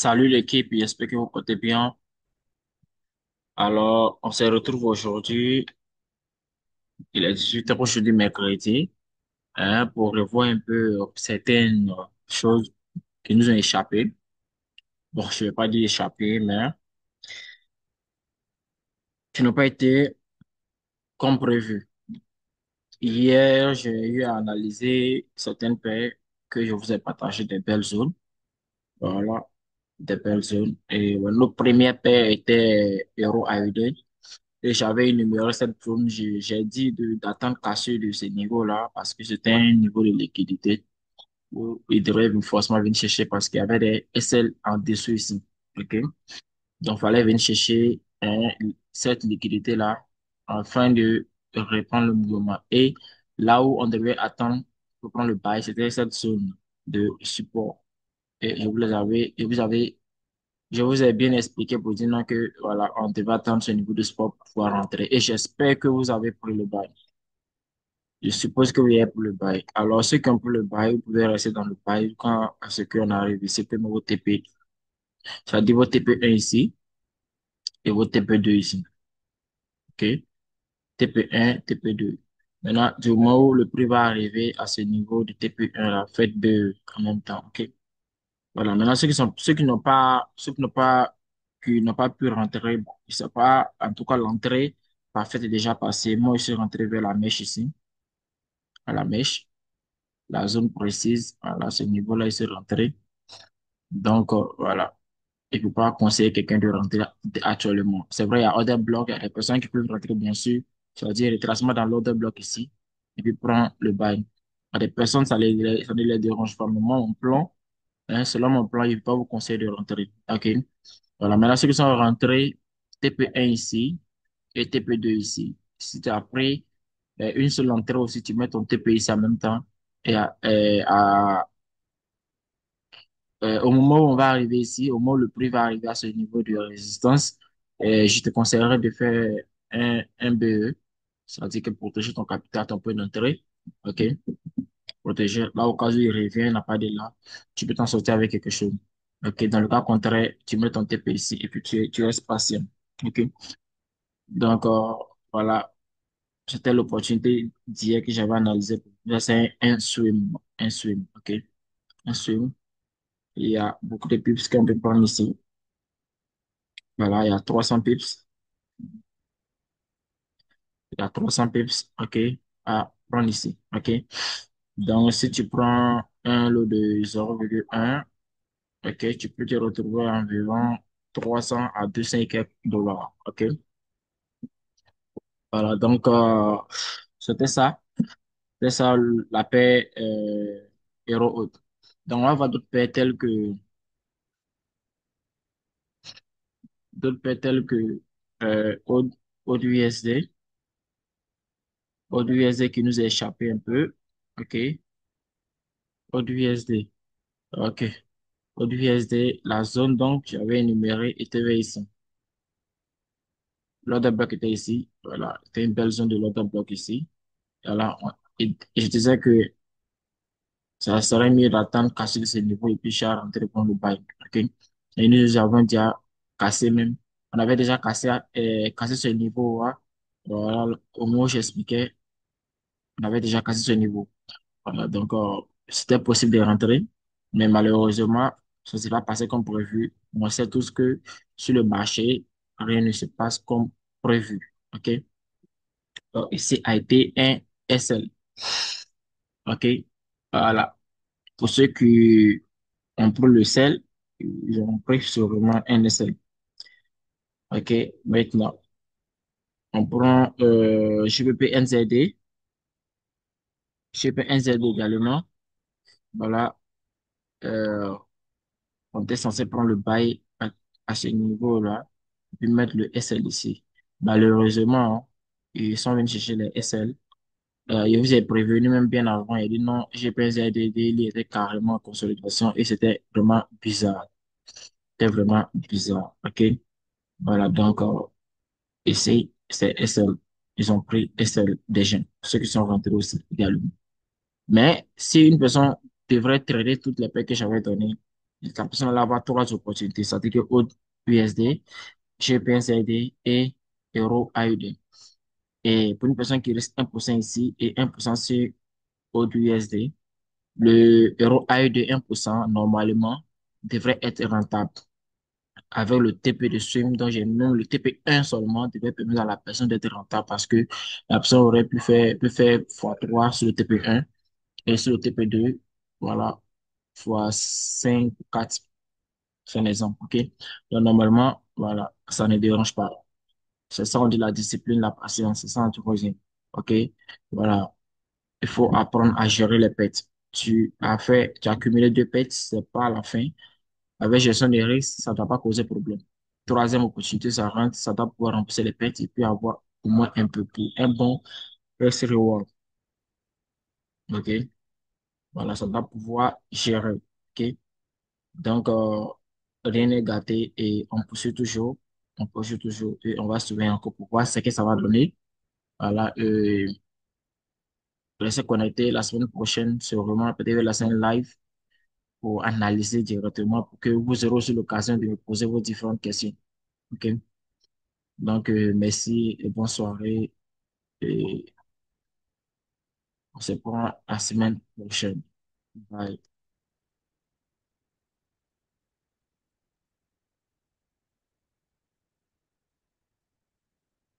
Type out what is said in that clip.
Salut l'équipe, j'espère que vous portez bien. Alors, on se retrouve aujourd'hui, il est 18h aujourd'hui, mercredi, hein, pour revoir un peu certaines choses qui nous ont échappé. Bon, je ne vais pas dire échappé, mais qui n'ont pas été comme prévu. Hier, j'ai eu à analyser certaines paires que je vous ai partagées des belles zones. Voilà, des belles zones. Et nos premières paires étaient Euro AUD. Et j'avais énuméré cette zone, j'ai dit d'attendre cassure de ce niveau-là parce que c'était un niveau de liquidité où il devrait forcément venir chercher parce qu'il y avait des SL en dessous ici. OK? Donc, il fallait venir chercher cette liquidité-là afin de reprendre le mouvement. Et là où on devait attendre pour prendre le bail, c'était cette zone de support. Et je vous ai bien expliqué pour dire non que voilà, on devait attendre ce niveau de sport pour pouvoir rentrer. Et j'espère que vous avez pris le bail. Je suppose que vous avez pris le bail. Alors, ceux qui ont pris le bail, vous pouvez rester dans le bail quand à ce qu'on arrive ici, c'est nouveau TP. Ça dit votre TP1 ici et votre TP2 ici. OK? TP1, TP2. Maintenant, du moment où le prix va arriver à ce niveau de TP1 là, faites deux en même temps. OK? Voilà. Maintenant, ceux qui n'ont pas pu rentrer, bon, ils ne savent pas, en tout cas, l'entrée parfaite est déjà passée. Moi, je suis rentré vers la mèche ici, à la mèche, la zone précise. Voilà, ce niveau-là, il s'est rentré. Donc, voilà. Il ne faut pas conseiller quelqu'un de rentrer actuellement. C'est vrai, il y a other block, il y a des personnes qui peuvent rentrer, bien sûr. C'est-à-dire, retracement dans l'autre bloc ici, et puis prendre le bail. Il y a des personnes, ça ne les dérange pas. Mais moi, mon plan, hein, selon mon plan, il ne faut pas vous conseiller de rentrer. OK? Voilà, maintenant, ceux qui sont rentrés, TP1 ici et TP2 ici. Si tu as pris une seule entrée aussi, tu mets ton TP ici en même temps. Et au moment où on va arriver ici, au moment où le prix va arriver à ce niveau de résistance, je te conseillerais de faire un BE, c'est-à-dire que protéger ton capital, ton point d'entrée. OK? Protéger. Là, au cas où il revient, n'a pas de là, tu peux t'en sortir avec quelque chose. OK? Dans le cas contraire, tu mets ton TP ici et puis tu restes patient. OK? Donc, voilà, c'était l'opportunité d'hier que j'avais analysé. Là, c'est un swim, un swim, OK? Un swim. Il y a beaucoup de pips qu'on peut prendre ici. Voilà, il y a 300 pips. Il y a 300 pips, OK, à prendre ici, OK? Donc, si tu prends un lot de 0,1, OK, tu peux te retrouver à environ 300 à 200 et quelques dollars, OK? Voilà, donc, c'était ça. C'était ça la paix euro-autre. Donc, on va voir d'autres paires telles que AUD, AUD USD, AUD USD qui nous a échappé un peu, OK? AUD USD, OK. AUD USD, la zone donc j'avais énumérée était vers ici. L'order block était ici. Voilà, c'était une belle zone de l'order block ici. Voilà, et je disais que ça serait mieux d'attendre casser ce niveau et puis je rentrer pour le bail. OK? Et nous avons déjà cassé même. On avait déjà cassé ce niveau. Hein. Voilà, au moment où j'expliquais, on avait déjà cassé ce niveau. Voilà, donc c'était possible de rentrer, mais malheureusement, ça ne s'est pas passé comme prévu. On sait tous que sur le marché, rien ne se passe comme prévu. OK? Donc, ici a été un SL. OK? Voilà. Pour ceux qui ont pris le sel, ils ont pris sûrement un SL. OK? Maintenant, on prend GBP NZD. GBP NZD également. Voilà. Euh, on était censé prendre le bail à ce niveau-là, puis mettre le SL ici. Malheureusement, ils sont venus chercher les SL. Je vous ai prévenu même bien avant, il dit non, GPZDD, il était carrément en consolidation et c'était vraiment bizarre. C'était vraiment bizarre. OK? Voilà, donc, ici, c'est SL. Ils ont pris SL des gens, ceux qui sont rentrés aussi également. Mais si une personne devrait trader toutes les paix que j'avais données, La personne va avoir trois opportunités, c'est-à-dire que AUD USD, GPSID et Euro AUD. Et pour une personne qui risque 1% ici et 1% sur AUD USD, le Euro AUD 1% normalement devrait être rentable. Avec le TP de swim dont j'ai même le TP1 seulement devait permettre à la personne d'être rentable parce que la personne aurait pu faire x3 sur le TP1 et sur le TP2, voilà, x5 ou 4. C'est un exemple, ok? Donc, normalement, voilà, ça ne dérange pas. C'est ça, on dit la discipline, la patience, c'est ça, en tout cas, ok? Voilà, il faut apprendre à gérer les pertes. Tu as accumulé 2 pertes, c'est pas à la fin. Avec gestion des risques, ça ne doit pas causer problème. Troisième opportunité, ça rentre, ça doit pouvoir rembourser les pertes et puis avoir au moins un peu plus, un bon risk reward, ok? Voilà, ça doit pouvoir gérer, ok? Donc, rien n'est gâté et on poursuit toujours et on va se souvenir encore pour voir ce que ça va donner. Voilà, restez connectés la semaine prochaine, c'est vraiment peut-être la scène live pour analyser directement pour que vous aurez aussi l'occasion de me poser vos différentes questions. OK? Donc, merci et bonne soirée et on se prend la semaine prochaine. Bye.